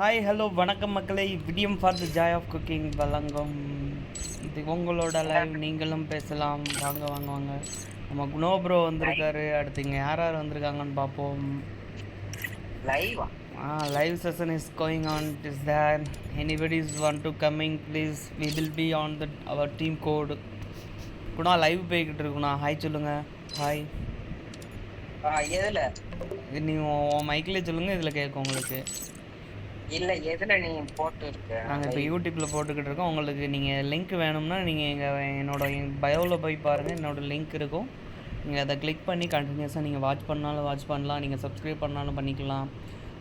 Hi hello வணக்கம் மக்களே. விடியம் for the joy of cooking வழங்கும் இது உங்களோட லைவ். நீங்களும் பேசலாம். வாங்க வாங்க வாங்க. நம்ம குணோ ப்ரோ வந்திருக்காரு. அடுத்து இங்கே யார் யார் வந்திருக்காங்கன்னு பார்ப்போம். Live session is going on. Is there anybody is want to coming please. We will be on the our team code. Guna live போய்கிட்டு இருக்குண்ணா. ஹாய் சொல்லுங்கள். ஹாய். நீங்கள் உன் மைக்கிலே சொல்லுங்கள். இதில் கேட்கும் உங்களுக்கு. இல்லை எதில் நீ போட்டு இருக்க? நாங்கள் இப்போ யூடியூப்பில் போட்டுக்கிட்டு இருக்கோம். உங்களுக்கு நீங்கள் லிங்க் வேணும்னா நீங்கள் என்னோட பயோவில் போய் பாருங்கள். என்னோடய லிங்க் இருக்கும். நீங்கள் அதை கிளிக் பண்ணி கண்டினியூஸாக நீங்கள் வாட்ச் பண்ணாலும் வாட்ச் பண்ணலாம். நீங்கள் சப்ஸ்கிரைப் பண்ணாலும் பண்ணிக்கலாம்.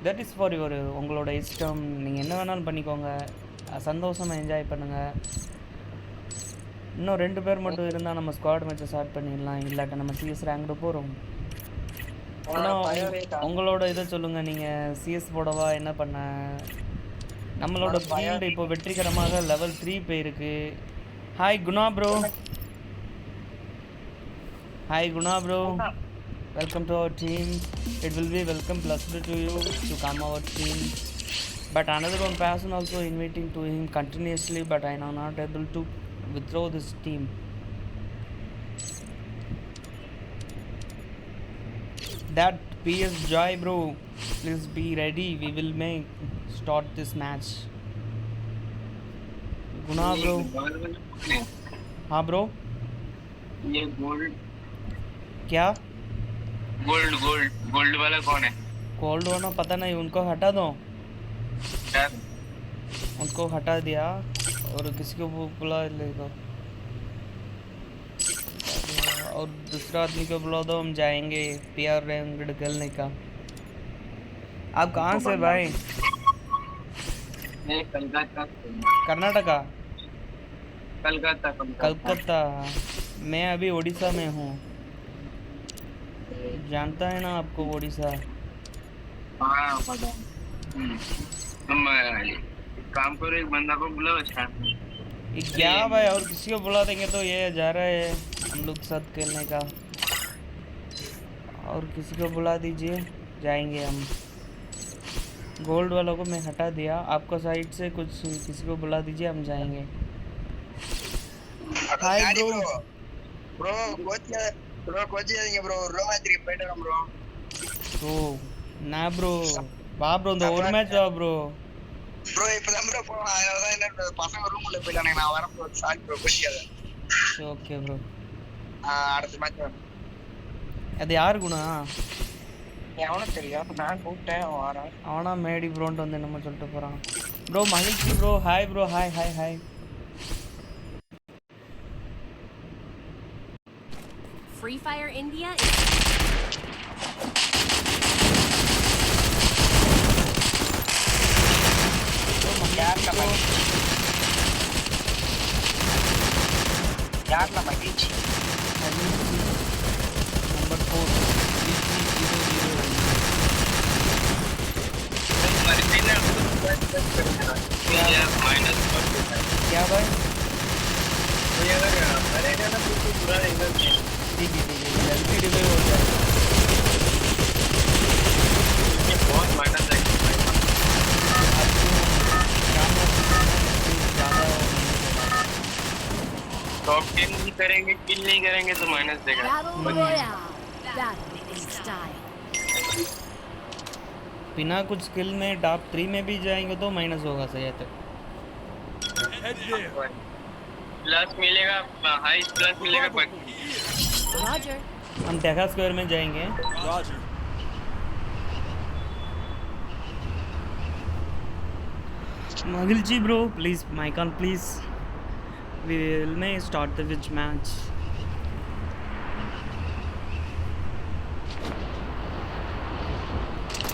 தட் இஸ் ஃபார் யுவர் உங்களோட இஷ்டம். நீங்கள் என்ன வேணாலும் பண்ணிக்கோங்க. சந்தோஷமாக என்ஜாய் பண்ணுங்கள். இன்னும் 2 பேர் மட்டும் இருந்தால் நம்ம ஸ்குவாட் மேட்சை ஸ்டார்ட் பண்ணிடலாம். இல்லாட்ட நம்ம சிஎஸ் ரேங்க்டு போகிறோம். உங்களோட இதை சொல்லுங்கள். நீங்கள் சிஎஸ் போடவா என்ன பண்ண? நம்மளோட ஃபீல்டு இப்போ வெற்றிகரமாக லெவல் 3 போயிருக்கு. Hi Guna bro. Hi Guna bro. Welcome to our team. It will be welcome plus to you to come our team. But another one person also inviting to him continuously, but I am not able to withdraw this team. That PS Joy bro, please be ready. We will start this match. Guna bro. हाँ bro. ये gold क्या? Gold वाला कौन है? Gold वाला पता नहीं. उनको हटा दो. उनको हटा दिया और किसी को बुला लेगा और दूसरा आदमी को बुला दो. हम जाएंगे PR रैंक खेलने का. आप कहाँ से भाई? मैं कलकत्ता. कर्नाटका. कलकत्ता. मैं अभी उड़ीसा में हूँ. जानता है ना आपको उड़ीसा? हाँ पता. तुम काम करो, एक बंदा को बुलाओ. क्या भाई, और किसी को बुला देंगे तो ये जा रहा है हम लोग साथ खेलने का. और किसी को बुला दीजिए, जाएंगे हम. गोल्ड वालों को मैं हटा दिया. आपको साइड से कुछ किसी को बुला दीजिए, हम जाएंगे. Hi bro. ப்ரோ கோச்சியாதீங்க ப்ரோ. ரோமாத்திரி போயிட்டு வரேன் ப்ரோ. ஓ நான் ப்ரோ வா ப்ரோ. இந்த ஒரு மேட்ச் வா ப்ரோ. ப்ரோ இப்பதான் ப்ரோ போவோம். அதனாலதான் என்ன பசங்க ரூம் உள்ள போயிட்டாங்க. நான் வரேன் ப்ரோ. சாரி ப்ரோ கோச்சியாத. Okay bro. அடுத்த மேட்ச் அது யாரு குணா? எவனும் தெரியும். நான் கூப்பிட்டேன் வரேன். அவனா மேடி ப்ரோன்ட்டு வந்து என்னமோ சொல்லிட்டு போகிறான். ப்ரோ மகிழ்ச்சி bro. Hi bro. Hi hi hi. Free Fire India யார்ல மகிழ்ச்சி नंबर 4 क्या भाई? ठीक है LCD में हो जाए. बहुत माइनस है. टॉप 10 नहीं करेंगे, किल नहीं करेंगे तो माइनस देगा. बिना कुछ स्किल में टॉप 3 में भी जाएंगे तो माइनस होगा. सही है. प्लस मिलेगा, हाई प्लस मिलेगा. Roger. हम टेक्सा स्क्वायर में जाएंगे. Roger. Magilji bro, please mic on please. We may start the which match.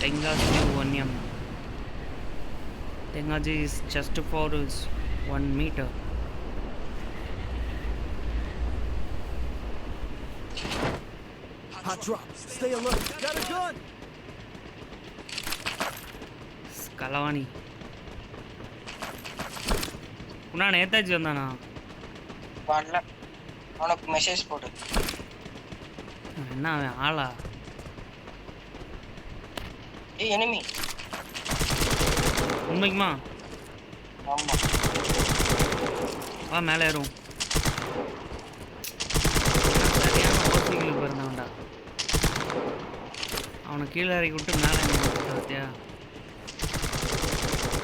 Tengaji Vanyam. Tengaji is just for 1 meter. Hot drop. Stay alert. Got a gun. Kalavani. உன்னா நேதாஜி வந்தானா? வரல. அவனுக்கு message போடு. என்ன அவன் ஆளா? enemy. ஆரம்பிக்குமா? ஆமா வா மேலே ஏறும். சரியான ஓசிகளுக்கு பிறந்தவன்டா. அவனை கீழே இறக்கி விட்டு மேலே பார்த்தியா?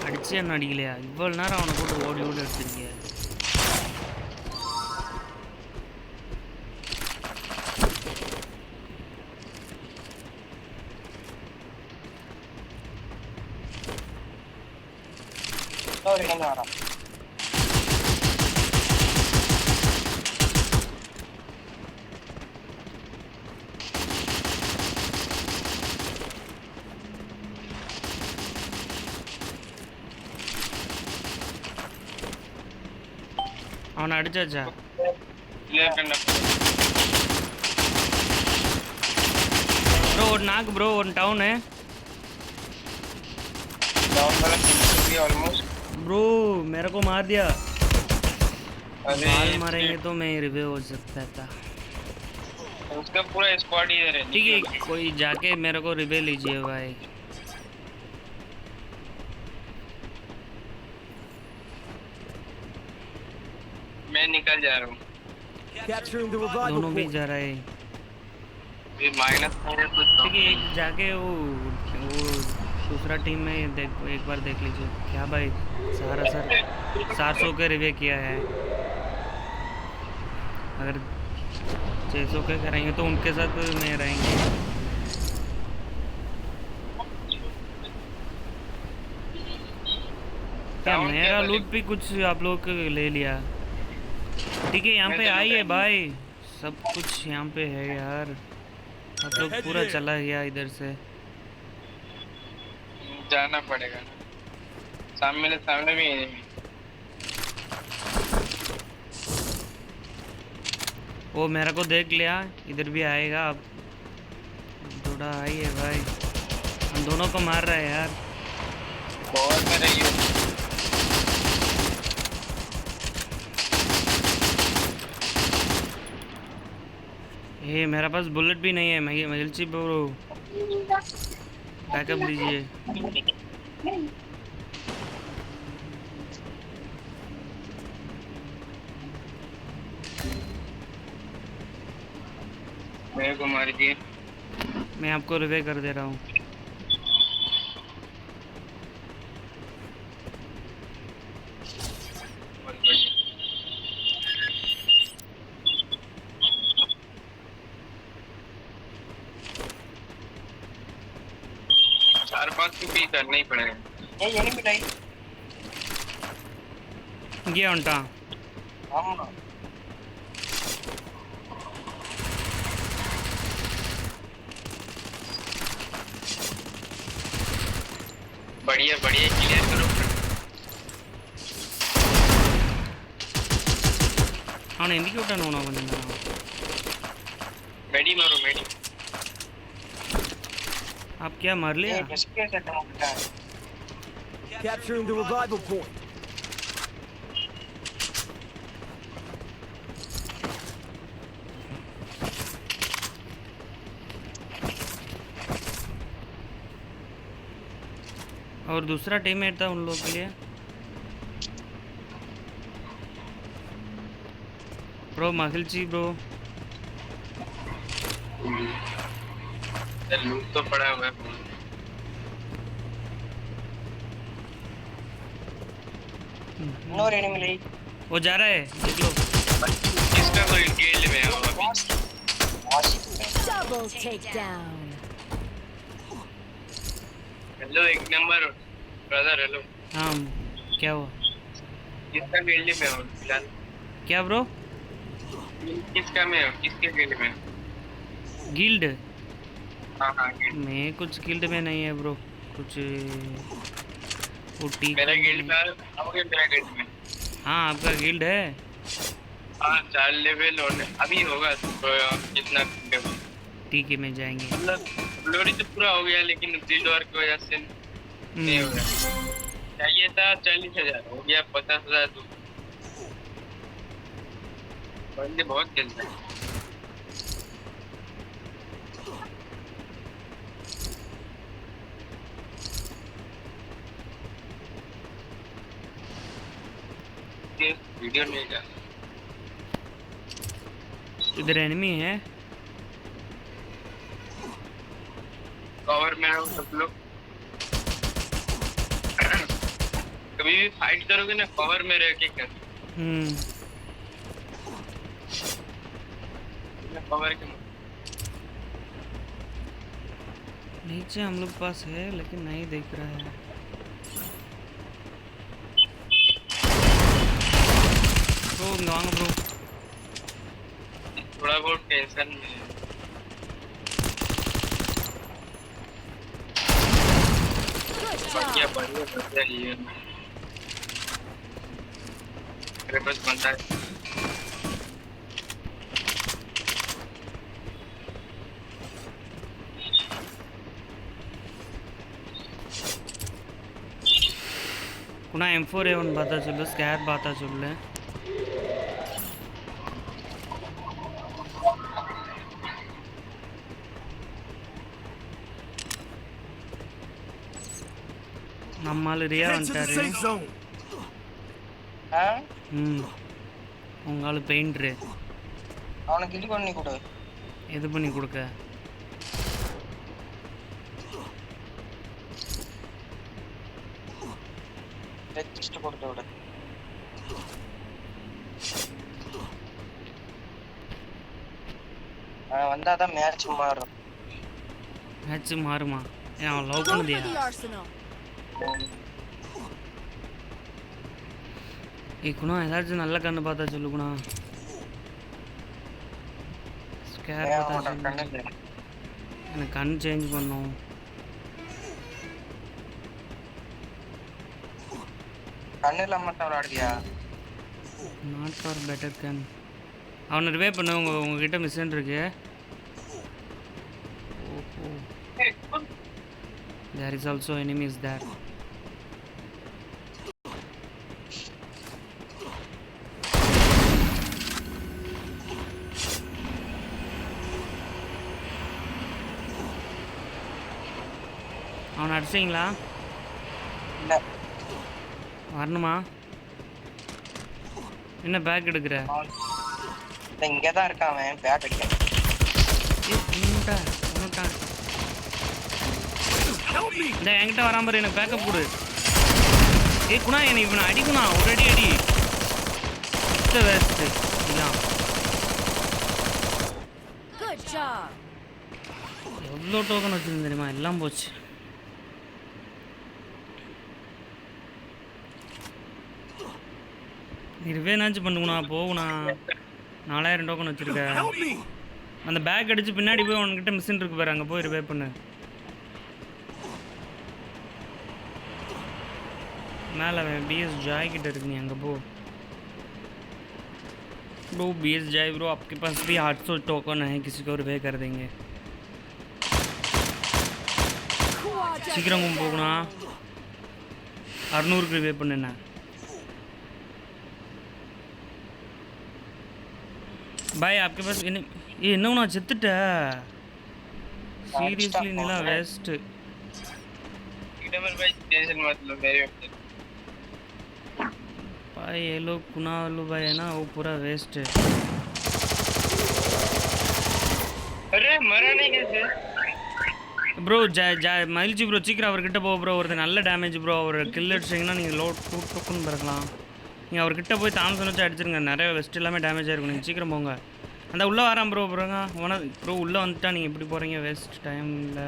அடிச்சு என்ன அடிக்கலையா? இவ்வளோ நேரம் அவனை போட்டு ஓடி ஓடி அடிச்சிருக்கிய. ஒரு என்ன வரான் அவனை அடிச்சாச்சா? क्लियर करना ப்ரோ ஒரு நாக்கு ப்ரோ, ஒரு டவுனு डाउन वाला फिनिश भी ऑलमोस्ट ब्रो मेरे को मार दिया। अरे बाल मारेंगे तो मैं रिव्यू हो सकता था। उसका पूरा स्क्वाड इधर है। ठीक है कोई जाके मेरे को रिव्यू लीजिए भाई। मैं निकल जा रहा हूँ। Capturing the revival दोनों भी point. जा रहे हैं। ये माइनस है तो ठीक है एक जाके वो दूसरा टीम में एक बार देख लीजिए। क्या भाई सारा सर 400 के रिव्यू किया है। अगर 600 के करेंगे तो उनके साथ में रहेंगे। क्या मेरा लूट भी कुछ आप लोग ले लिया? ठीक है यहाँ पे आइए भाई, सब कुछ यहाँ पे है यार। आप लोग पूरा चला गया इधर से। जाना पड़ेगा। सामने भी है। वो मेरे को देख लिया, इधर भी आएगा। अब थोड़ा आइए भाई, हम दोनों को मार रहा है यार। बहुत में रही हो। ये मेरा पास बुलेट भी नहीं है। मैं मिलची ब्रो बैकअप लीजिए। मेरे को मार दिए। मैं आपको रिवे कर दे रहा हूँ। चार पांच तो भी करना ही पड़ेगा। ये नहीं मिलाई ये उल्टा ஆமா बढ़िया बढ़िया क्लियर करो। அவனை எந்திக்கி விட்டானு கொஞ்சம் நேரம்। मेडी मारो मेडी। आप क्या मार लिया? ये किसके से काम करता है Capturing the revival point. और दूसरा टीममेट था उन लोगों के लिए। ब्रो माखिलची ब्रो लूट तो पड़ा हुआ है। இன்னொரு எனிமி லை वो जा रहा है देख लो। किसका कोई गिल्ड में है अभी? Double takedown. हेलो एक नंबर ब्रदर हेलो। हाँ क्या हुआ? किसका गिल्ड में हो फिलहाल? क्या ब्रो? किसका में हो? किसके गिल्ड में? गिल्ड? हाँ हाँ गिल्ड। मैं कुछ गिल्ड में नहीं है ब्रो। कुछ उटी मेरा गिल्ड में आओगे मेरा गिल्ड में? हाँ आपका गिल्ड है। हाँ 4 लेवल और अभी होगा तो कितना लेवल? ठीक है मैं जाएंगे। मतलब ग्लोरी तो पूरा हो गया लेकिन गिल्ड वॉर की वजह से नहीं हो गया। चाहिए था 40,000 हो गया 50,000 तो बंदे बहुत खेलते हैं। वीडियो नहीं था इधर एनिमी है कवर में हो सब लोग कभी भी फाइट करोगे ना कवर में रह के कर कवर के नीचे हम लोग पास है लेकिन नहीं दिख रहा है ब्रो वांग ब्रो थोड़ा बहुत टेंशन में है बढ़िया बढ़िया ये मेरे पास बंदा है कुना M4A1 பார்த்தா சொல்லு ஸ்கேர் பார்த்தா சொல்லு நம்மால ரியா Head to the வந்துட்டாரு safe zone. உங்கால பெயிண்டர் அவனுக்கு இது பண்ணி கொடு எது பண்ணி கொடுக்க ரெஜிஸ்டர் கொடுத்து விடு வந்தாதான் மேட்ச் மாறும் மேட்ச் மாறுமா ஏன் அவன் love Go for பண்ணுதியா the arsenal. ஏய் குணா ஏதாச்சும் நல்ல கண்ணு பார்த்தா சொல்லு குணா ஸ்கேர் பார்த்தா சொல்லு எனக்கு கண் சேஞ்ச் பண்ணும் கண்ணு இல்லாம மட்டும் விளையாடுறியா நாட் ஃபார் பெட்டர் கன் அவனை ரிவே பண்ணு உங்ககிட்ட மிஷின் இருக்கு ஓஹோ தேர் இஸ் ஆல்சோ எனிமீஸ் தேர் அவனை அடிச்சிங்களா இல்ல வரணுமா என்ன பேக் எடுக்கிற இங்கதான் இருக்கான் அவன் பேட் அடிக்க இந்த என்கிட்ட வராம பாரு எனக்கு பேக்கப் கொடு ஏய் குணா என்ன இவனை அடிக்குணா ஒரு அடி அடி வேஸ்ட் இதான் Good job. எவ்வளோ டோக்கன் வச்சுருந்து தெரியுமா எல்லாம் போச்சு ரிவேனாச்சும் பண்ணுங்கண்ணா போகுண்ணா 4000 டோக்கன் வச்சுருக்க Help me. அந்த பேக் அடித்து பின்னாடி போய் உன்கிட்ட மிஷின் இருக்கு பாரு அங்கே போய் ரிவே பண்ணு மேலே BS ஜாய் கிட்ட இருக்கு நீ அங்கே போ ब्रो BS जाए ब्रो आपके पास भी 800 टोकन है किसी को रिवे कर देंगे சீக்கிரம் போகணும்னா 600 ரிவே பண்ணுண்ணா भाई आपके पास ये என்ன செத்துட்ட सीरियसली नीला वेस्ट एकदम भाई टेंशन मत लो मेरे भाई ये लोग कुनालू भाई है ना वो पूरा वेस्ट है अरे मरा नहीं कैसे ப்ரோ மயில்ஜி ப்ரோ சீக்கிரம் அவர்கிட்ட போ ப்ரோ ஒருத்தர் நல்ல டேமேஜ் ப்ரோ அவர் கில் அடிச்சிங்கன்னா நீங்கள் லோட் டூக்குன்னு பிறக்கலாம் நீங்கள் அவர்கிட்ட போய் தாமசம் வச்சு அடிச்சிருங்க நிறைய வெஸ்ட் எல்லாமே டேமேஜ் ஆகிருக்கும் நீங்கள் சீக்கிரம் போங்க அந்த உள்ளே வரான் ப்ரோ ப்ரோ உள்ளே வந்துட்டா நீங்கள் எப்படி போகிறீங்க வேஸ்ட் டைமில்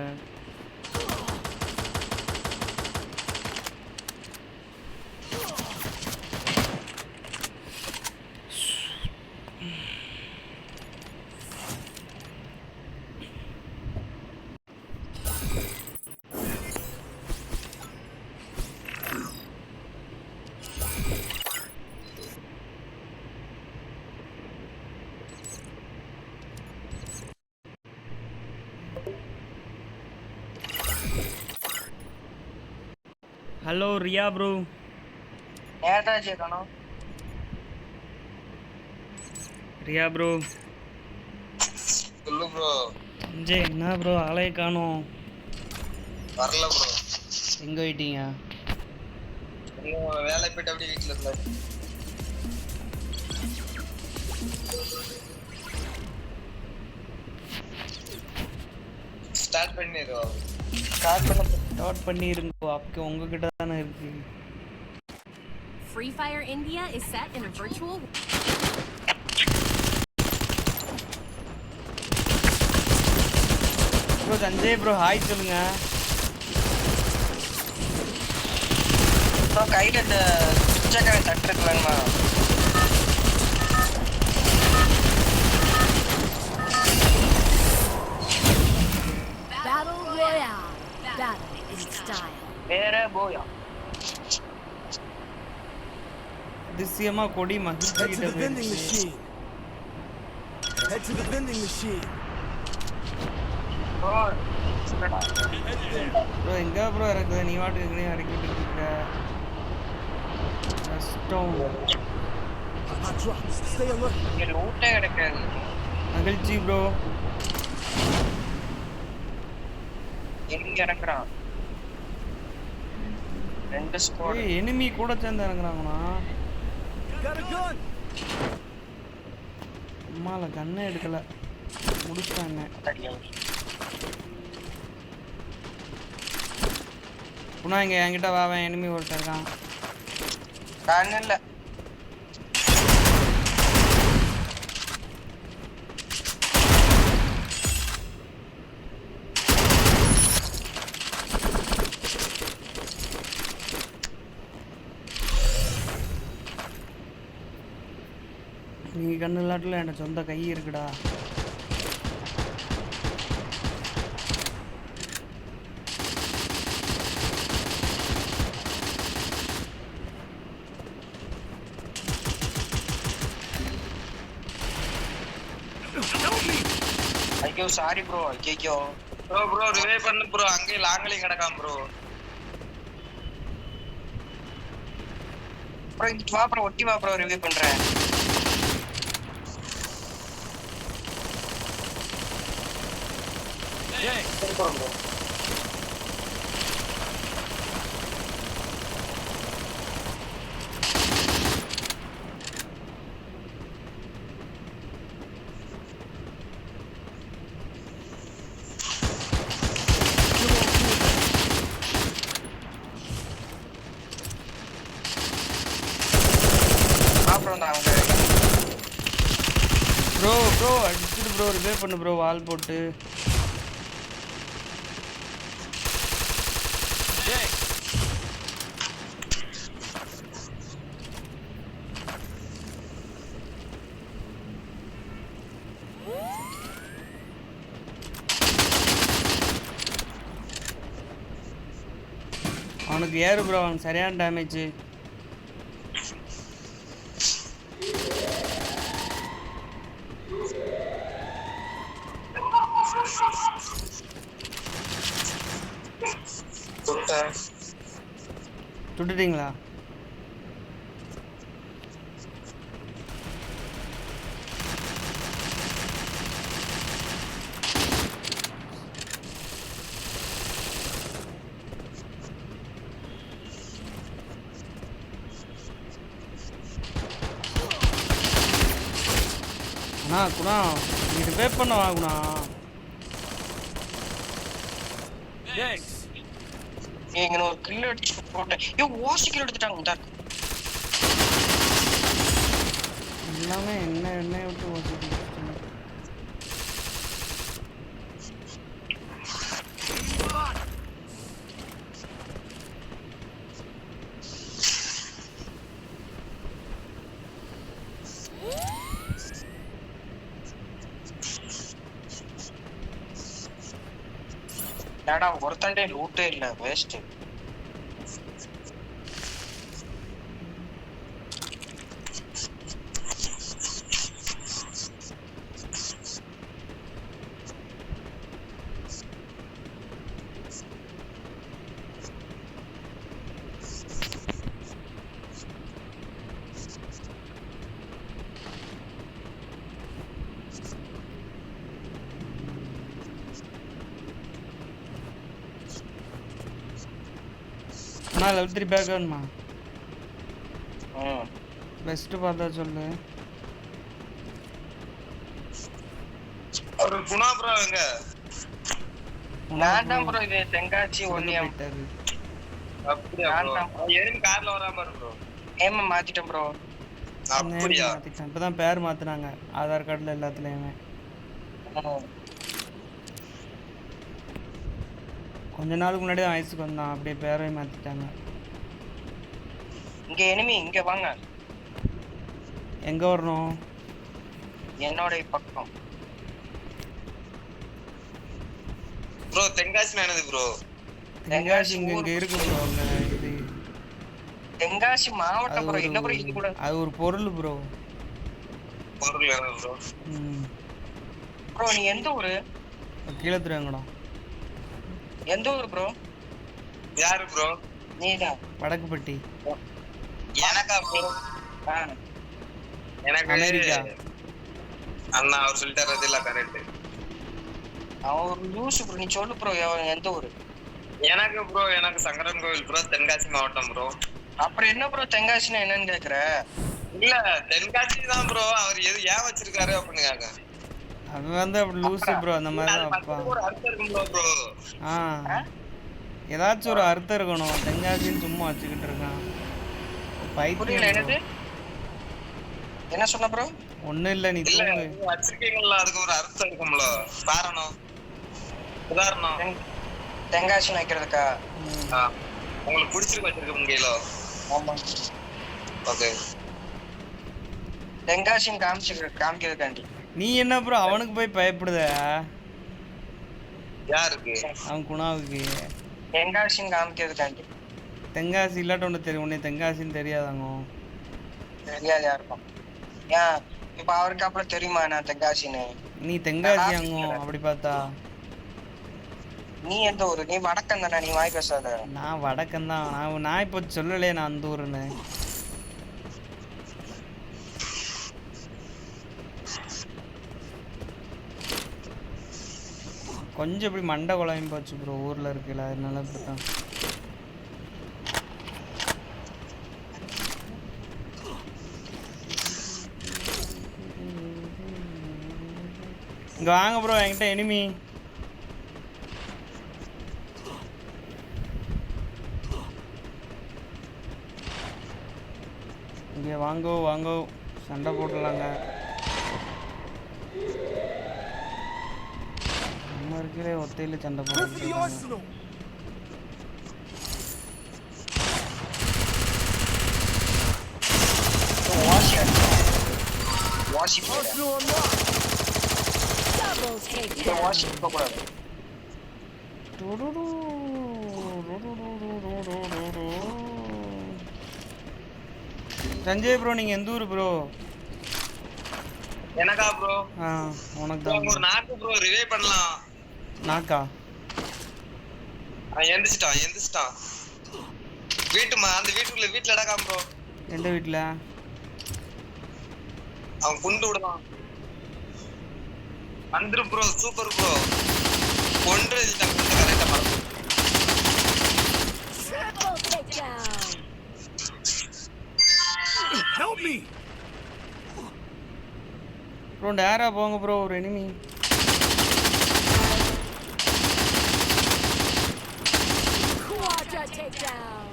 हेलो रिया ब्रो நேரா சேக்கணும் रिया ब्रो சொல்லு ப்ரோ ஜே என்ன ப்ரோ ஆளே காணோம் வரல ப்ரோ எங்கே போயிட்டீங்க வேலை போயிட்டு அப்படியே வீட்டில் இருந்தா ஸ்டார்ட் பண்ணிடுவா ஸ்டார்ட் பண்ணிருங்கோ அப்போ உங்ககிட்ட தானே இருக்கு. Free Fire India is set in a virtual. Bro Sanjay bro hi சொல்லுங்க. ப்ரோ கையில இந்த சுச்சக்கரை தட்டு இருக்கலாமா? Battle Royale. Battle in style. வேற போயா அதிசயமா கொடி மகிழ்ச்சி Head to கிட்ட the vending போயிடுச்சு. machine. Head to the vending machine. Bro எங்க ப்ரோ இருக்குது? நீ வாட்டுக்கு எங்கேயும் இறக்கிட்டு இருக்க. கஷ்டம். Hot drop. Stay alert. இங்க லூட்டே கிடைக்காது. மகிழ்ச்சி ப்ரோ. எங்க இறக்குறான்? ரெண்டு ஸ்குவாட். ஏய் எனிமி கூட சேர்ந்து இறங்குறாங்கண்ணா. Got a gun. அம்மால கண்ணே எடுக்கல. முடிச்சாங்க. புனா இங்க என்கிட்ட வாவேன். எனிமி ஒருத்தர் இருக்கான். கண்ணு இல்ல. நீ கண்ணு இல்லாட்டில் எனக்கு சொந்த கை இருக்குடா. ஐயோ சாரி ப்ரோ. ஐயோ ப்ரோ ரிவைவ் பண்ணு ப்ரோ. அங்கே லாங்கலையும் கிடக்காம ப்ரோ. ப்ரோ இங்க வா ப்ரோ. ஒட்டி வா ப்ரோ. ரிவைவ் பண்றேன். ப்ரோ ப்ரோ ப்ரோ அடிச்சுட்டு ப்ரோ ரிவைவ் பண்ணு ப்ரோ. வால் போட்டு அவனுக்கு ஏறு ப்ரோ. அவனுக்கு சரியான டேமேஜ். சுட்டுட்டீங்களா? அண்ணா குணா நீ ரிவைவ் பண்ண வாங்குண்ணா. Thanks. இங்க ஒரு கில் அடிச்சு போட்டேன். ஐயோ ஓசி கில் எடுத்துட்டாங்க. எல்லாமே எண்ணெய் விட்டு ஓசிட்டு. ஏடா ஒருத்தண்டே லூட்டே இல்ல. வேஸ்ட். அண்ணா லெவல் 3 பேக் வேணுமா? பெஸ்ட் பார்த்தா சொல்லு. ஒரு குணா ப்ரோ எங்க? நான் தான் ப்ரோ இது தெங்காச்சி ஒன்னியம். போயிட்டாரு. அப்படியா bro? எனிமி கார்ல வராம இருக்கு bro. ஏமா மாத்திட்டேன் ப்ரோ. அப்படியா? மாத்திட்டேன். இப்பதான் பேர் மாத்துனாங்க ஆதார் கார்டுல எல்லாத்துலயுமே. கொஞ்ச நாளுக்கு முன்னாடி தான் வயசுக்கு வந்தான், அப்படியே பேரையும் மாத்திட்டாங்க. இங்க எனிமி இங்க வாங்க. எங்க வரணும்? என்னோட பக்கம். ப்ரோ தென்காசி என்னது ப்ரோ? தென்காசி இங்க இருக்கு ப்ரோ. இது தென்காசி மாவட்டம் ப்ரோ. என்ன ப்ரோ இது கூட? அது ஒரு பொருள் ப்ரோ. பொருள் என்ன ப்ரோ? ப்ரோ நீ எந்த ஊரு? கீழத்துறங்கடம். எந்த ஊரு ப்ரோ? யாரு ப்ரோ? நீதான். வடக்குப்பட்டி. எனக்கா ப்ரோ? எனக்கு அமெரிக்கா. அண்ணா அவர் சொல்லிட்டாரு அது இல்ல கரெக்ட். அவன் ஒரு லூசு ப்ரோ. நீ சொல்லு ப்ரோ எந்த ஊரு? எனக்கு ப்ரோ எனக்கு சங்கரன் கோவில் ப்ரோ, தென்காசி மாவட்டம் ப்ரோ. அப்புறம் என்ன ப்ரோ தென்காசினா என்னன்னு கேக்குற? இல்ல தென்காசி தான் ப்ரோ. அவர் எது ஏன் வச்சிருக்காரு அப்படின்னு கேக்க. அவன் வந்து அப்படி லூசு ப்ரோ. அந்த மாதிரி தான் அப்பா. ஒரு அர்த்தம் இருக்கும்ல ப்ரோ. ஏதாச்சும் ஒரு அர்த்தம் இருக்கணும். தென்காசின்னு சும்மா வச்சுக்கிட்டு இருக்கான். புரியல என்னது? என்ன சொன்ன ப்ரோ? ஒண்ணும் இல்ல, நீ இல்ல தூங்கு. வச்சிருக்கீங்களா அதுக்கு ஒரு அர்த்தம் இருக்கும்ல. காரணம் உதாரணம் தென்காசி வைக்கிறதுக்கா? உங்களுக்கு பிடிச்சிருக்கு வச்சிருக்க முடியல. ஆமா. ஓகே. தென்காசின்னு காமிக்கிறதுக்காண்டி. நீ என்ன ப்ரோ அவனுக்கு போய் பயப்படுத? யாருக்கு? அவன் குணாவுக்கு. தென்காசின்னு காமிக்கிறதுக்காண்டி. தென்காசி இல்லாட்ட ஒன்று தெரியும். உன்னை தென்காசின்னு தெரியாதாங்க? தெரியாது யாருக்கும். ஏன் இப்ப அவருக்கு அப்புறம் தெரியுமா நான் தென்காசின்னு? நீ தென்காசி அங்க அப்படி பார்த்தா? நீ எந்த ஊரு? நீ வடக்கன் தானே? நீ வாய் பேசாத. நான் வடக்கன் தான். நான் இப்போ சொல்லலையே நான் அந்த ஊருன்னு. கொஞ்சம் இப்படி மண்டை குழம்பு போச்சு ப்ரோ ஊர்ல இருக்குல்ல, அதனால இப்படிதான். இங்க வாங்க ப்ரோ, என்கிட்ட எனிமி. இங்கே வாங்கோ வாங்கோ, சண்டை போடலாங்க. நம்ம இருக்கிற ஒத்தையில சண்டை போட்டு சஞ்சய் ப்ரோ, நீங்க எந்த ஊர் ப்ரோ? எனக்கா ப்ரோ? உனக்கு தான். ஒரு நாக்கு ப்ரோ ரிவே பண்ணலாம். நாக்கா? எந்திரிச்சிட்டான். அந்த வீட்டுல அடக்காம ப்ரோ. எந்த வீட்டுல? அவன் குண்டு விடலாம். வந்துரு ப்ரோ, சூப்பர் ப்ரோ. கொன்று கரெக்டா மறந்து. Help me! ப்ரோ டேரா போங்க ப்ரோ, ஒரு enemy. Quadra takedown.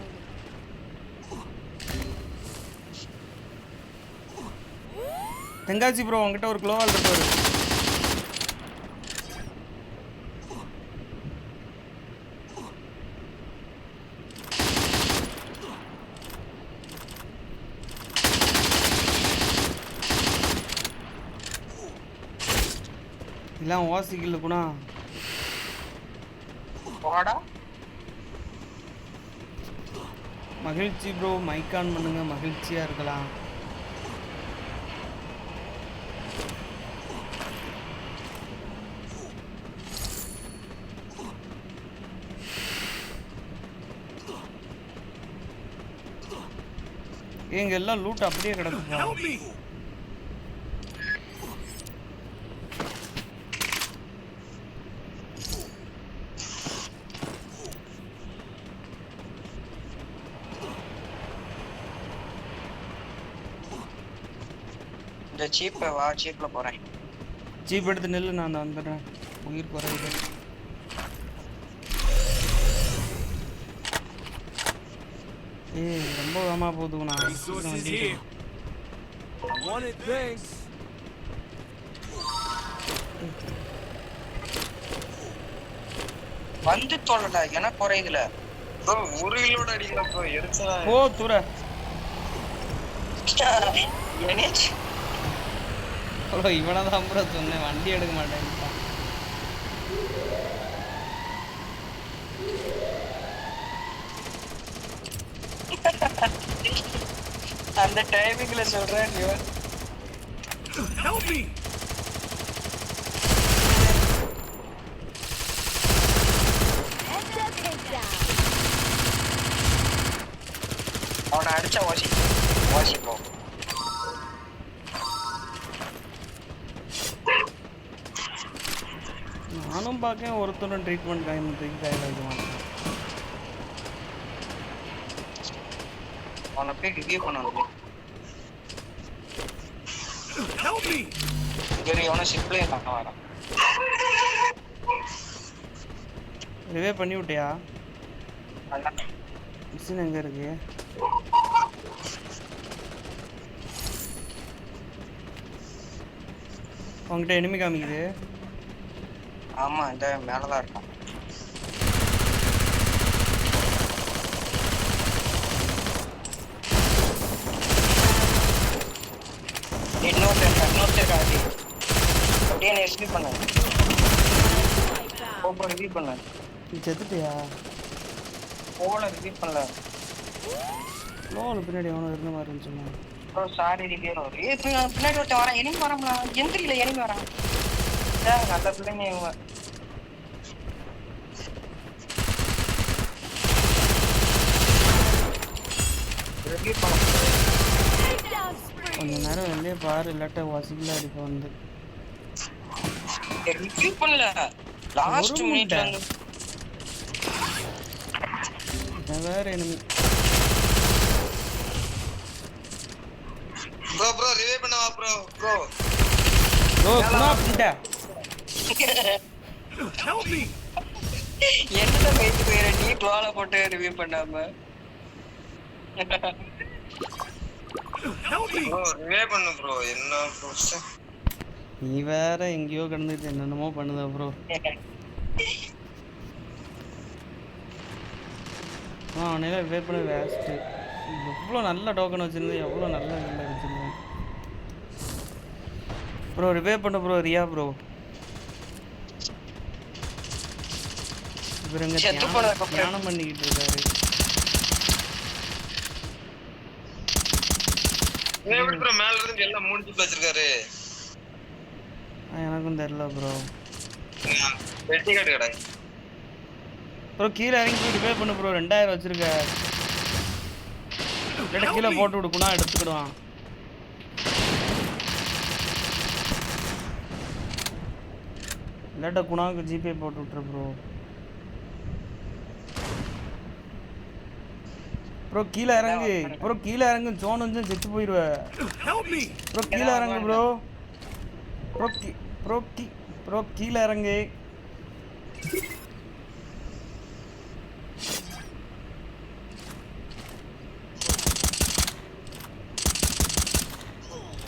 Tenkasi bro, உங்ககிட்ட ஒரு க்ளோவால் இருக்காரு. எல்லாம் வாசிக்கல குணா. மகிழ்ச்சி ப்ரோ, மைக் ஆன் பண்ணுங்க, மகிழ்ச்சியா இருக்கலாம். எங்க எல்லாம் லூட் அப்படியே கிடக்குப்பா. இந்த சீப்ல வா, சீப்ல போறேன். ஜீப் எடுத்து நெல்லு, நான் வந்துடுறேன். உயிர் குறையுது. ஏய் ரொம்ப வேகமாக போகுதுண்ணா. Resources here. I want it, thanks. வந்து தொலைடா எனக்கு குறையுதுல ப்ரோ ஒரு கிலோட அடிக்கலாம் ப்ரோ எரிச்சலா போ தூர. என்னச்சு ப்ரோ இவனை தான் ப்ரோ சொன்னேன் வண்டி எடுக்க மாட்டேன்ட்டான். அந்த டைமிங்ல சொல்றேன் நீ Help me. Headset takedown. அவனை அடிச்சா வாசி போ. நானும் பார்க்கேன் ஒருத்தரும் ட்ரீட்மெண்ட் கையில் வைக்க மாட்டேன். அவனை போய் ரிவ்யூ பண்ணணும். Help me. சரி அவனை ஷிப்லேயே நான் வரேன். ரிவே பண்ணி விட்டியா? அண்ணா மிஷின் எங்கே இருக்கு? உங்ககிட்ட எனிமி காமிக்குது. ஆமா இந்த மேலதான் இருக்கான். இன்னொருத்தர் அப்படியே ரிவ்யூ பண்ண ரிவ்யூ பண்ண நீ செத்துட்டியா? போல ரிவ்யூ பண்ணல. லோவில் பின்னாடி எவனோ இருந்த மாதிரி இருந்துச்சுமா. ப்ரோ சாரி ரிவ்யூ பின்னாடி ஒருத்தன் வரான். எனிமி வராங்களா? எந்திரில எனிமி வரான். நல்ல பிள்ளைங்க இவங்க. ரிவ்யூ பண்ண Takedown spree. கொஞ்ச நேரம் வெளியே பாரு, இல்லாட்ட வசிக்கல அடிக்க வந்து. ரிவ்யூ பண்ணல. லாஸ்ட் ஒரு மினிட்ல முண்டை. வந்து இவன் வேற எனிமி. ப்ரோ ரிவே பண்ணவா ப்ரோ ஓ குணா பிண்டா. Help me. என்னதான் வெயிட் போயிற நீ க்ளோல போட்டு ரிவ்யூ பண்ணாம. Help me. ப்ரோ ரிவே பண்ணு ப்ரோ என்ன ப்ரோ நீ வேற எங்கேயோ கிடந்துட்டு என்னென்னமோ பண்ணுத ப்ரோ. அவனையில ரிவே பண்ண வேஸ்ட்டு. எவ்வளோ நல்ல டோக்கன் வச்சுருந்தேன், எவ்வளோ நல்ல இல்லை வச்சுருந்தேன் ப்ரோ. ரிவே பண்ண ப்ரோ. ரியா ப்ரோ இவர் எங்க தியானம் பண்ணிக்கிட்டு இருக்காரு. எப்படி ப்ரோ மேல இருந்து எல்லாம் மூணு ஜிப் வச்சிருக்காரு? எனக்கும் தெரியல ப்ரோ. வெட்டி கார்டு கடை ப்ரோ கீழே இறங்கி போய் ரிவே பண்ணு ப்ரோ. 2000 வச்சிருக்க. இல்லாட்ட கீழே போட்டு விடுக்குனா எடுத்துக்கிடுவான். இல்லாட்ட குணாவுக்கு ஜிபே போட்டு விட்ரு ப்ரோ. ப்ரோ கீழே இறங்கு ப்ரோ. கீழே இறங்கு. ஜோன் வந்து செத்து போயிடுவ Help me. ப்ரோ. கீழே இறங்கு ப்ரோ. ப்ரோ கீழே இறங்கு.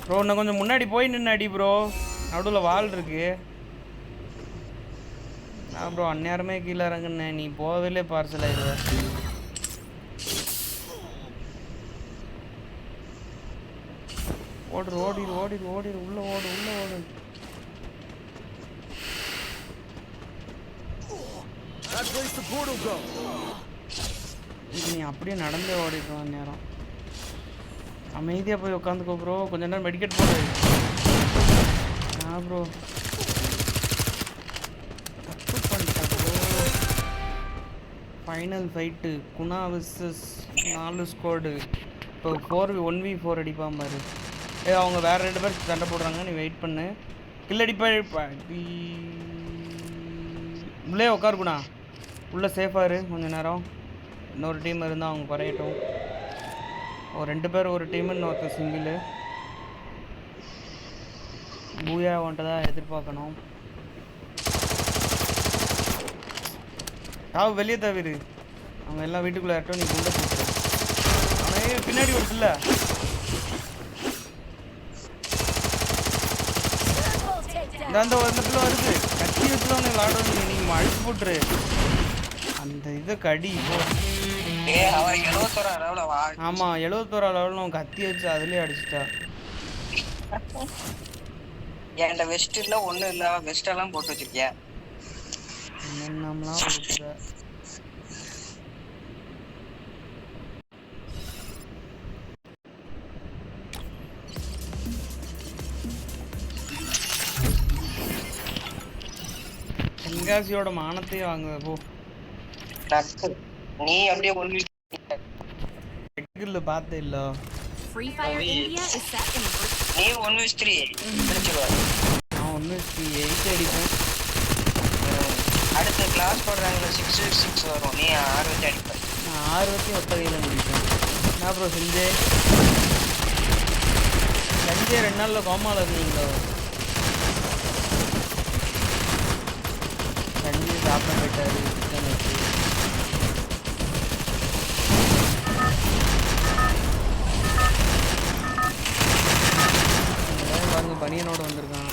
ப்ரோ இன்னும் கொஞ்சம் முன்னாடி போய் நின்று அடி ப்ரோ. நடுவில் வால் இருக்கு. நான் ப்ரோ அந்நேரமே கீழே இறங்குனேன். நீ போகவில்லை பார்சல் ஆயிடுவ. ஓடிடு உள்ள ஓடு. That place the portal go. இது நீ அப்படியே நடந்தே ஓடிடுவான் நேரம். அமைதியாக போய் உட்காந்துக்கோ ப்ரோ. கொஞ்ச நேரம் மெடிக்கெட் போடு. ப்ரோ தப்பு பண்ணிட்டேன் bro. Final fight Guna versus 4 squad. இப்போ 1v4 அடிப்பான் பாரு. அவங்க வேறு 2 பேர் சண்டை போடுறாங்க. நீ வெயிட் பண்ணு. கில் அடிப்பா. உள்ளே உட்காருக்குண்ணா. உள்ளே சேஃபாக இரு கொஞ்ச நேரம். இன்னொரு டீம் இருந்தால் அவங்க குறையட்டும். ஒரு 2 பேர் ஒரு டீமு, இன்னொருத்தர் சிங்கிள். பூயா வந்துட்டு தான் எதிர்பார்க்கணும். வெளியே தவிர அவங்க எல்லாம் வீட்டுக்குள்ளே ஆகட்டும். நீ குண்டை போட்டு பின்னாடி ஒரு பிள்ளை. Triple takedown. இந்த பிள்ளை வருது. கத்தி வச்சுதான் விளாடுறது. நீ அழிச்சு போட்டுரு அந்த இதை கடி. அவர் 71 அளவுல வா. ஆமா 71 லெவலில் அவன் கத்தி வச்சு அதுலயே அடிச்சிட்டா. என்கிட்ட வெஸ்ட் இல்ல ஒண்ணும் இல்ல. வெஸ்ட் எல்லாம் போட்டு வச்சிருக்கிய. என்னம்லாம் கொடுக்குற. தென்காசியோட மானத்தையே வாங்குவ போ. நீ அப்படியே ஒண்ணு இல்ல பார்த்தே இல்ல. Free Fire India is set in நீ 1v3 பிடிச்சிடுவாரு. நான் 1v8 அடிப்பேன். அடுத்த கிளாஸ் போடுறாங்க 6v6 வரும். நீ 6 வச்சு அடிப்ப. நான் 6 வச்சு ஒத்த கையில் முடிப்பேன். என்ன ப்ரோ சஞ்சய் 2 நாளில் கோமாவில் இருந்தீங்களோ? சஞ்சய் சாப்பிட போயிட்டாரு சிக்கன் வச்சு. பாருங்க பனியனோட வந்திருக்கான்.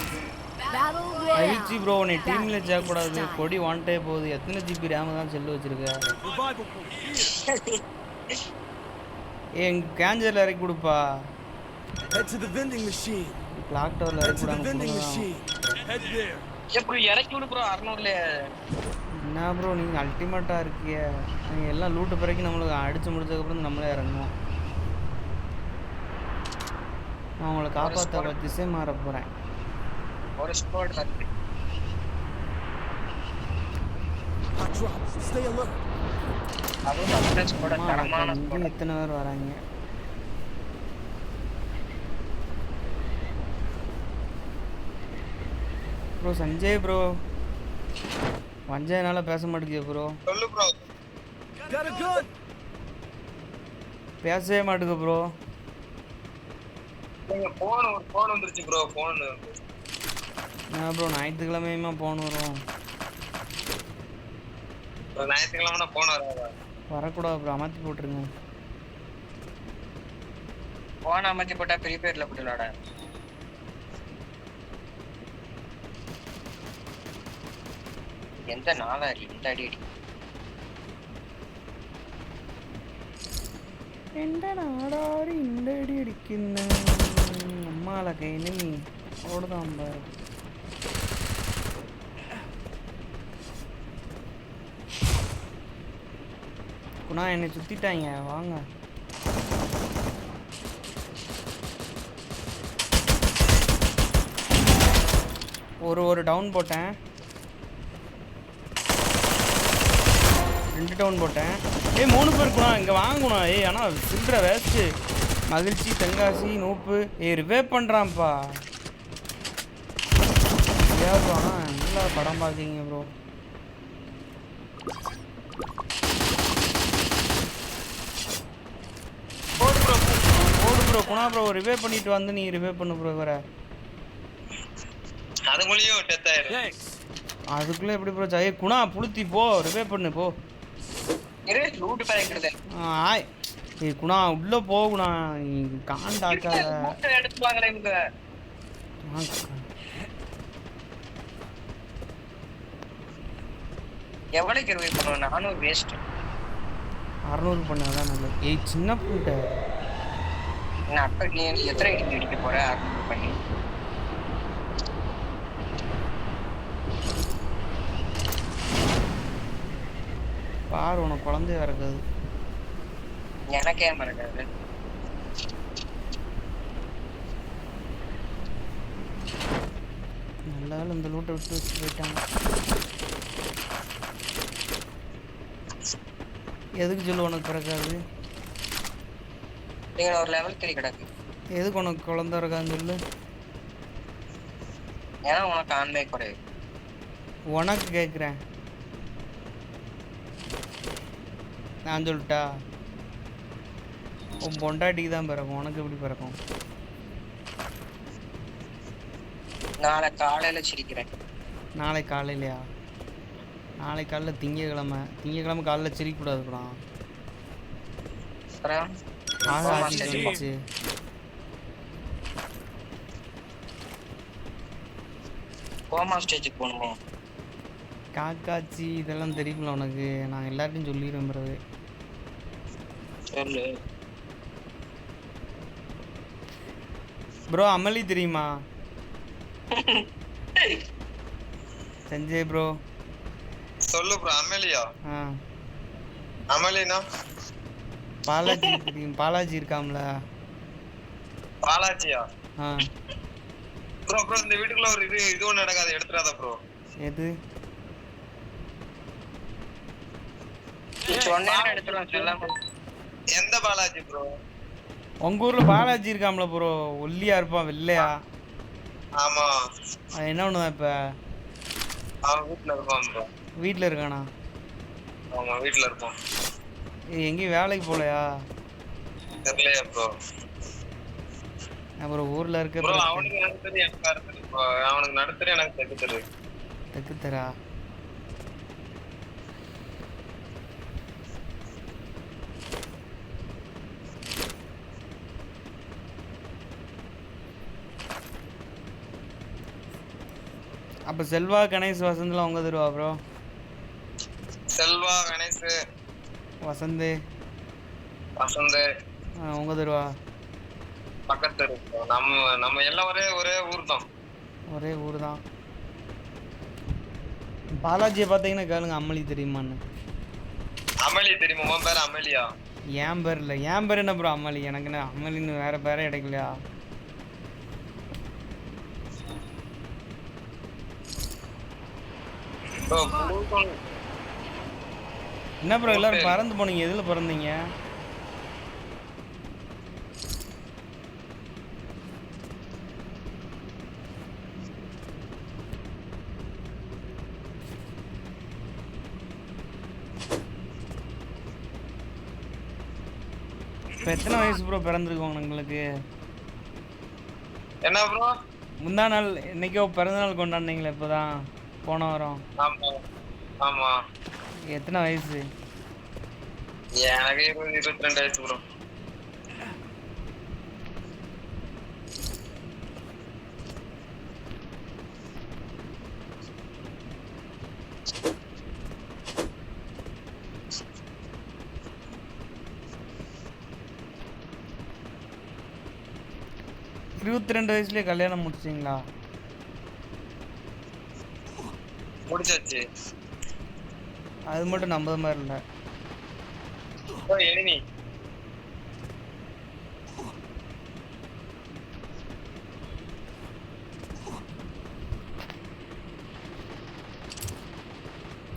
battle அழிச்சி royale. ப்ரோ உன்னை டீமில் சேர்க்கக்கூடாது. கொடி வாண்டே போகுது. எத்தனை ஜிபி ரேமு தான் செல்லு வச்சிருக்க? Revival point here. எங்க கேஞ்சரில் இறக்கி கொடுப்பா. Head to the vending machine. Clock டவரில் Head இறக்கி to the vending விடாங்க. machine. Head there. எப்படி இறக்கி விடு ப்ரோ 600ல. என்ன ப்ரோ நீங்கள் அல்டிமேட்டாக இருக்கிய. நீங்கள் எல்லாம் லூட்டு பிறகு நம்மளுக்கு அடித்து முடிச்சதுக்கப்புறம் நம்மளே இறங்குவோம். நான் உங்களை காப்பாற்ற திசை மாற போகிறேன். ஒரு ஸ்குவாட் இருக்கு. Hot drops. Stay alert. அதுவும் அந்த ஸ்குவாட் தரமான ஸ்குவாட். எத்தனை பேர் வராங்க? ப்ரோ சஞ்சய் ப்ரோ வஞ்சயனால பேச மாட்டேங்குது ப்ரோ. சொல்லு ப்ரோ. Got a gun. பேசவே மாட்டேங்குது ப்ரோ. நீங்க போன் வந்துருச்சு ப்ரோ. போன் என்ன ப்ரோ ஞாயிற்றுக்கிழமையுமா போன் வரும்? ஞாயிற்றுக்கிழமை போன் வராதா? வரக்கூடாது ப்ரோ அமர்த்தி போட்டுருங்க. போன அமைச்சு போட்டா பெரிய பேர்ல போட்டு விளாட. எந்த நாளா இந்த அடி அடி എൻ്റെ നാടാറ് ഇണ്ടടി അടിക്കുന്ന അമ്മാളെ കയ്യിൽ നീ ഓടുതാൻ പാரு. குணா என்னை சுத்திட்டாங்க வாங்க. ஒரு டவுன் போட்டேன். 2 டவுன் போட்டேன். 3 பேர் குணா இங்கே வாங்கணும். ஆனால் சில்ற வேஸ்ட்டு. மகிழ்ச்சி தென்காசி நூப்பு ரிவே பண்ணுறான்ப்பா. ப்ரோ ஆனால் நல்லா படம் பார்க்குறீங்க ப்ரோ. ஓடு ப்ரோ குணா ப்ரோ ரிவே பண்ணிட்டு வந்து நீ ரிவே பண்ணு ப்ரோ. வர அது மூலியம் டெத் ஆயிரும். Thanks. அதுக்குள்ளே எப்படி ப்ரோ ஜெய குணா புளுத்தி போ ரிவே பண்ணு போ. லூட் பேக்கிறது ஆய் குணா உள்ளே போகுணா நீ காண்டாக்காத. எடுத்துவாங்களே இவங்க. எவ்வளவுக்கு ரிவே பண்ணுவேன் நானும் வேஸ்ட். 600 பண்ணாதான் நல்லது. சின்ன பூட்ட நான் அப்ப நீ எத்தனை இடிக்கு அடிக்க போற 600 பண்ணி. பாரு உனக்கு குழந்தையா இருக்காது. எனக்கே மறக்காது. நல்ல இந்த லூட்டை விட்டு வச்சு போயிட்டாங்க. எதுக்கு சொல்லு உனக்கு பிறக்காது? நீங்க ஒரு லெவல் 3 கிடக்கு. எதுக்கு உனக்கு குழந்தை இருக்கான்னு சொல்லு. ஏன்னா உனக்கு ஆண்மை குறைவு. உனக்கு கேட்குறேன் நான் சொல்லிட்டா. உன் பொண்டாட்டிக்கு தான் பிறக்கும், உனக்கு எப்படி பிறக்கும்? நாளை காலையில சிரிக்கிறேன். நாளை காலையிலையா? நாளை காலையில் திங்கக்கிழமை காலையில் சிரிக்கக்கூடாதுப்பா. அப்புறம் காக்காச்சி வந்துச்சு. கோமா ஸ்டேஜுக்கு போகணுமோ? காக்காச்சி இதெல்லாம் தெரியுமில்ல உனக்கு, நான் எல்லார்ட்டையும் சொல்லிடுவேன் பிறகு. சொல்லு. ப்ரோ அமளி தெரியுமா? சஞ்சய் ப்ரோ சொல்லு ப்ரோ. அமேலியா? ஆ அமலினா பாலாஜி தெரியும், பாலாஜி இருக்காம்ல. பாலாஜியா? ஆ ப்ரோ ப்ரோ இந்த வீட்டுக்குள்ள ஒரு இதுவும் நடக்காது, எடுத்துறாத ப்ரோ. எது? சொன்னேன்னு எடுத்துருவேன் சொல்லாம. எந்த பாலாஜி ப்ரோ? உங்க ஊர்ல பாலாஜி இருக்காம்ல ப்ரோ, ஒல்லியா இருப்பான் வெள்ளையா. ஆமா அவன் என்ன பண்ணுவான் இப்ப? அவன் வீட்டுல இருப்பான் ப்ரோ. வீட்டில் இருக்கானா? ஆமா வீட்டுல இருப்பான். எங்கேயும் வேலைக்கு போகலையா? தெரியலையா ப்ரோ? அப்புறம் ஊரில் இருக்க ப்ரோ அவனுக்கு நடத்துறது எனக்கு அறுத்தது ப்ரோ. அவனுக்கு நடத்துறது எனக்கு தெக்குத்தரு. தெக்குத்தரா? அப்போ செல்வா கணேஷ் வசந்த்லாம் உங்க தருவா ப்ரோ? செல்வா கணேஷ் வசந்த் வசந்த் உங்க தருவா? பக்கத்து ப்ரோ. நம்ம எல்லாம் ஒரே ஊர் தான். ஒரே ஊர் தான். பாலாஜியை பார்த்தீங்கன்னா கேளுங்க, அம்மளி தெரியுமான்னு. அமளி தெரியுமா? உன் பேர் அமளியா? ஏன் பேர் இல்லை, ஏன் பேர் என்ன ப்ரோ அம்மளி? எனக்கு என்ன அம்மளின்னு வேற பேரே கிடைக்கலையா? ப்ரோ என்ன ப்ரோ எல்லாரும் பறந்து போனீங்க, எதில் பிறந்தீங்க? இப்போ எத்தனை வயசு ப்ரோ பிறந்திருக்கோங்க உங்களுக்கு? என்ன ப்ரோ? முந்தா நாள் என்னைக்கோ பிறந்தநாள் கொண்டாடினீங்களே இப்போதான், போன வாரம். ஆமா ஆமா. எத்தனை வயசு? எனக்கு 22 வயசு ப்ரோ. இருபத்தி வயசுலயே கல்யாணம் முடிச்சிங்களா? முடிச்சாச்சு. அது மட்டும் நம்புற மாதிரி இல்லை. எனிமி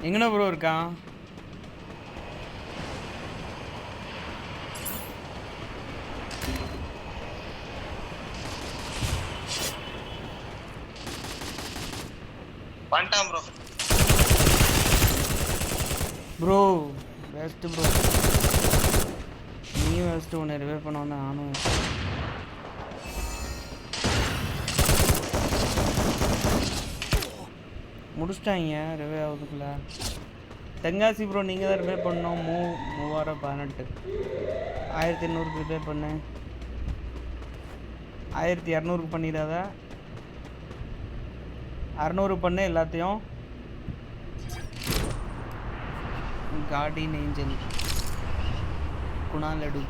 எங்கன ப்ரோ இருக்கான்? வந்துட்டான் ப்ரோ. ப்ரோ வேஸ்ட் ப்ரோ, நீ வேஸ்ட். உன்னை ரிவைவ் பண்ண வந்தேன் நானும். முடிச்சிட்டாங்க ரிவைவ் ஆகுதுக்குள்ள. தென்காசி ப்ரோ நீங்கள் தான் ரிவைவ் பண்ணோம். 3018 1800 ரிவைவ் பண்ணு. 1200 பண்ணிடாத, 600 பண்ணு எல்லாத்தையும். கார்டின் ஏஞ்சல் குணா லடு.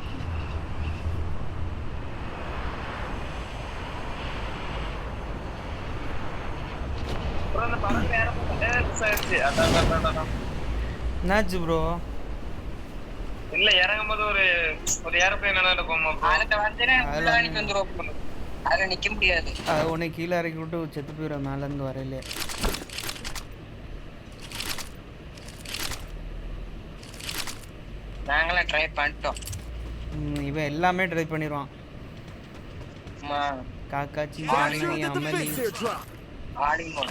என்னாச்சு ப்ரோ? இல்ல இறங்கும் போது ஒரு ஏரோப்ளேன் என்ன இருக்குமா ப்ரோ? அதுல வந்துரும், அதுல நிக்க முடியாது. அது உன்னை கீழே இறக்கி விட்டு செத்து போயிடும் மேலேருந்து வரையிலே. நாங்களாம் ட்ரை பண்ணிட்டோம். இவன் எல்லாமே ட்ரை பண்ணிடுவான். அம்மா காக்காச்சி Make sure அம்மலி that the அம்மலி. base here drop. ஆடிமோ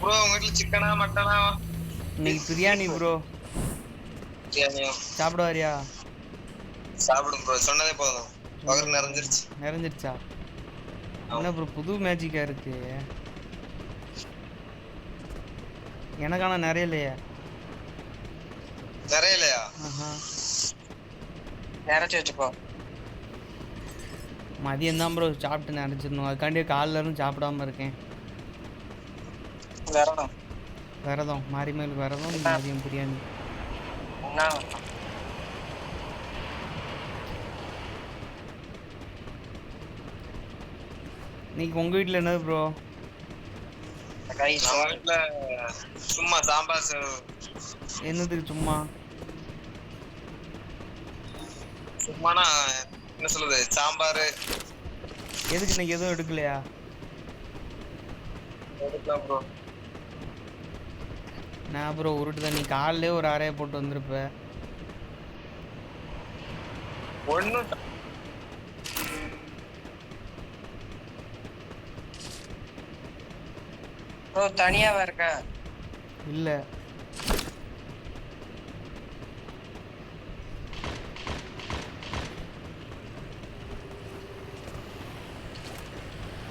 ப்ரோ உங்க வீட்டுல சிக்கனா மட்டனா? இன்னைக்கு பிரியாணி ப்ரோ. பிரியாணியா? சாப்பிட வரியா? சாப்பிடும் ப்ரோ, சொன்னதே போதும். பகர் நிறைஞ்சிருச்சு. நிறைஞ்சிருச்சா? என்ன ப்ரோ புது மேஜிக்கா இருக்கு? எனக்கான நிறைய இல்லையே. நிறையலையா? ஆஹா. நிறைச்சு வச்சுக்கோ. மதியம் தான் ப்ரோ சாப்பிட்டு நினச்சிடணும். அதுக்காண்டி காலைல இருந்து சாப்பிடாம இருக்கேன். விரதம். விரதம் மாறி மேல் விரதம். மதியம் பிரியாணி. என்ன இன்னைக்கு உங்கள் வீட்டில் என்னது ப்ரோ? ரைஸ். நம்ம வீட்டுல சும்மா சாம்பார் என்னதுக்கு சும்மா? சும்மானா என்ன சொல்லுது, சாம்பார். எதுக்கு இன்னைக்கு எதுவும் எடுக்கலையா? எடுக்கலாம் ப்ரோ. நான் ப்ரோ உருட்டு தண்ணி காலையிலே ஒரு அறையை போட்டு வந்திருப்பேன். ஒன்றும் ப்ரோ தனியாவா இருக்க? இல்லை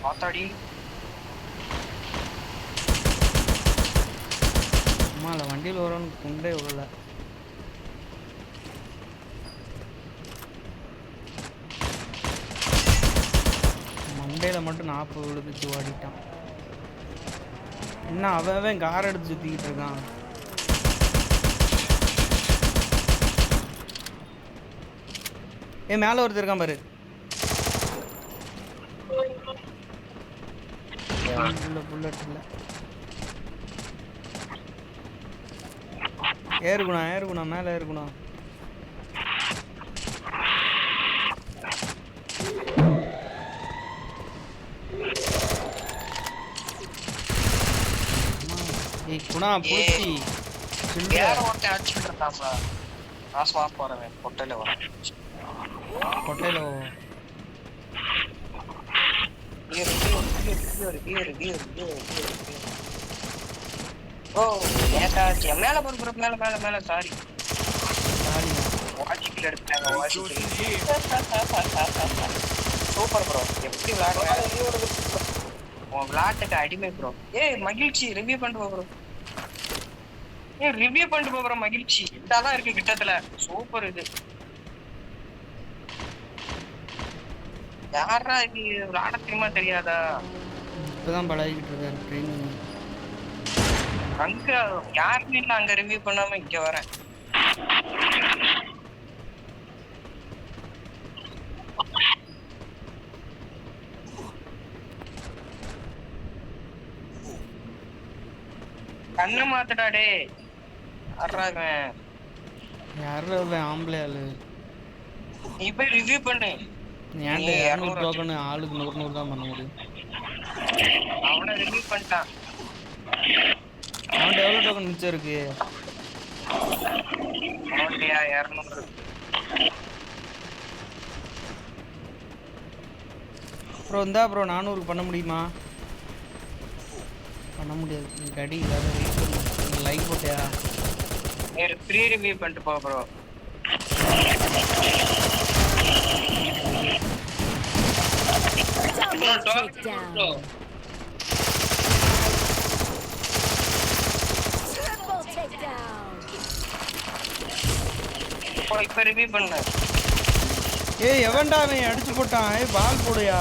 ஆத்தாடி. அம்மா இல்லை வண்டியில் வரணும்னு குண்டே விடல. மண்டையில் மட்டும் 40 விழுந்துச்சு ஓடிட்டான். என்ன அவன் கார் எடுத்து சுற்றிக்கிட்டு இருக்கான். மேலே ஒருத்தர் இருக்கான் பாரு. புல்லட் இல்லை. ஏறுகுணா மேலே ஏறுகுணா. குணா பூச்சி வேற ஒருத்தன் அடிச்சுட்டு இருக்காப்ல. நாசமா போறவன் பொட்டையில வர. கொட்டையில ஓ நேதாச்சு. மேல போற மேல மேல மேல. சாரி வாட்சிக்கில் எடுத்தாங்க. Super bro. எப்படி விளையாடுற? உன் விளையாட்டுக்கு அடிமை ப்ரோ. ஏய் மகிழ்ச்சி ரிவ்யூ பண்ணிட்டு போ ப்ரோ. ரிவ்யூ பண்ணிட்டு போற மகிழ்ச்சி இதாதான் இருக்கு கிட்டத்துல. சூப்பர். இது யாரா இது விளையாட தெரியுமா தெரியாதா? இப்பதான் பழகிட்டு இருக்காரு ட்ரைனிங். அங்க யாருமே இல்ல. அங்க ரிவ்யூ பண்ணாம இங்க வரேன். கண்ணு மாத்துடா டே. யாரும் ஆம்பளை ஆளு. நீ போய் ரிவ்யூ பண்ணு. ஏன்டா 200 டோக்கன் ஆளுக்கு 100 தான் பண்ண முடியும். அவனை ரிவ்யூ பண்ணிட்டான். அவன்கிட்ட எவ்வளோ டோக்கன் மிச்சம் இருக்கு? அவன்கிட்டயா 200. ப்ரோ இந்தா ப்ரோ 400 பண்ண முடியுமா? பண்ண முடியாது. நீ கடி இல்லாத வெயிட் பண்ணு. லைக் போட்டியா? ஃப்ரீ ரிவ்யூ பண்ணிட்டு போ bro. Double takedown. Triple takedown. இப்ப ரிவ்யூ பண்ணு. ஏய் எவன்டா அவன் அடிச்சு போட்டான். ஏய் பால் போடுயா.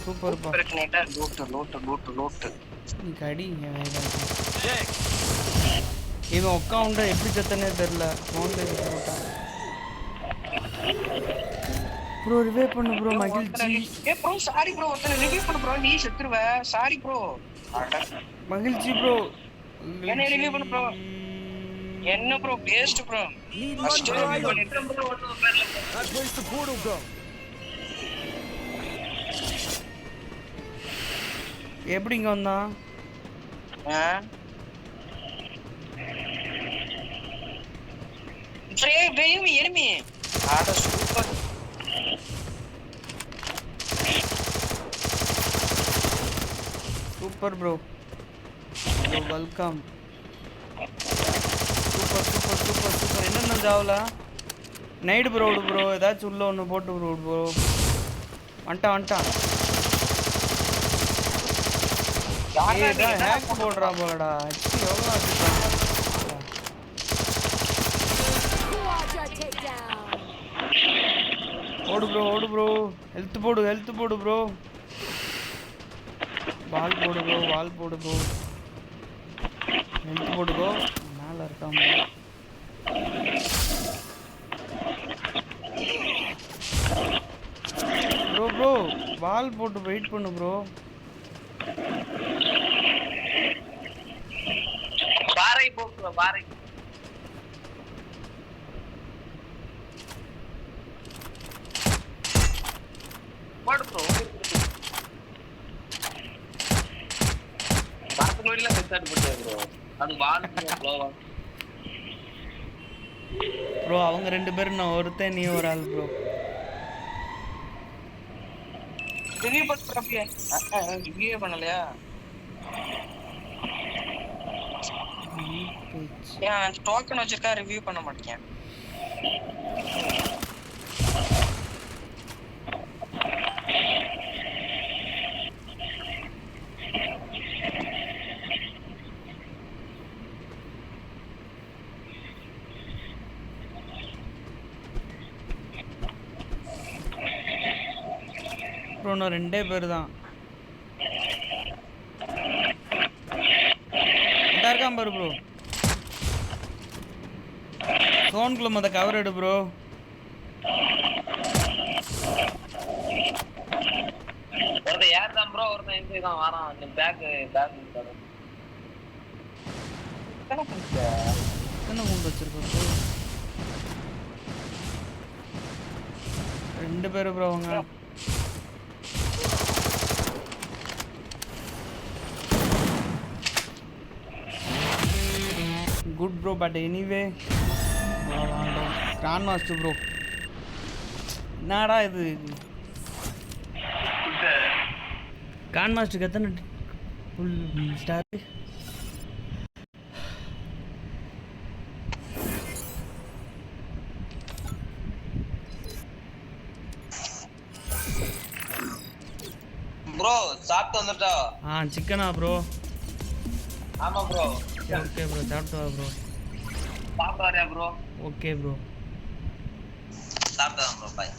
சூப்பர்ப்பா. பிரச்சனைடா. லூட். நீ கடி. இவன் அக்கவுண்ட எப்படி செத்தனே தெரியல. ஃபோன்ல எடுத்து போட்டான். ப்ரோ ரிவே பண்ணு ப்ரோ மகிழ்ச்சி. ஏய் ப்ரோ சாரி ப்ரோ. ஒருத்தனை ரிவ்யூ பண்ணு ப்ரோ. நீ செத்துருவ. Sorry bro. மகிழ்ச்சி ப்ரோ. என்ன ரிவ்யூ பண்ணு ப்ரோ. என்ன bro waste bro. First review பண்ணிட்டேன் bro. That place the portal go. எப்படி இங்க வந்தான்? enemy. ஆட super. Super bro. Welcome. Super. என்னென்ன ஜாவலா? நைட் ப்ரோ விடு ப்ரோ. ஏதாச்சும் உள்ள ஒன்று போட்டு ப்ரோ ப்ரோ. வந்துட்டான். ஏதான் ஹேக் போடுறா போலடா. எவ்வளோ அடிப்பான். ஓடு ப்ரோ ஹெல்த் போடு ப்ரோ வால் போடு ப்ரோ ஹெல்த் போடு ப்ரோ மேலே இருக்காம ப்ரோ வால் போட்டு வெயிட் பண்ணு ப்ரோ பாறை போ ப்ரோ பாறை போடு ப்ரோ வரது நோடில ஹெட்செட் போட்டு ப்ரோ அது வால் ப்ளோவா ப்ரோ அவங்க 2 பேரும் நான் ஒருத்தன் நீ ஒரு ஆள் ப்ரோ ரிவ்யூ பண்றப்பே ரிவ்யூ பண்ணலையா ஏன் டோக்கன் வச்சிருக்கா ரிவ்யூ பண்ண மாட்டேன் ப்ரோ நான் 2 பேர் தான் இருக்கான் பாரு ப்ரோ சோன்குள்ள மொத கவர் எடு ப்ரோ ஒருத்த யார் தான் ப்ரோ ஒருத்த இந்த தான் வரான் அந்த பேக் என்ன கொண்டு வச்சிருக்கோம் ப்ரோ 2 பேர் ப்ரோ அவங்க good bro but anyway grand master bro என்னடா இது கிராண்ட் மாஸ்டருக்கு எத்தனை ஃபுல் ஸ்டார் ப்ரோ சாப்பிட்டு வந்துட்டா சிக்கனா ப்ரோ ஆமா ப்ரோ ஓகே ப்ரோ சாப்பிட்டு வா ப்ரோ சாப்பிட்டு வரையா ப்ரோ ஓகே ப்ரோ சாப்பிட்டு ப்ரோ பாய்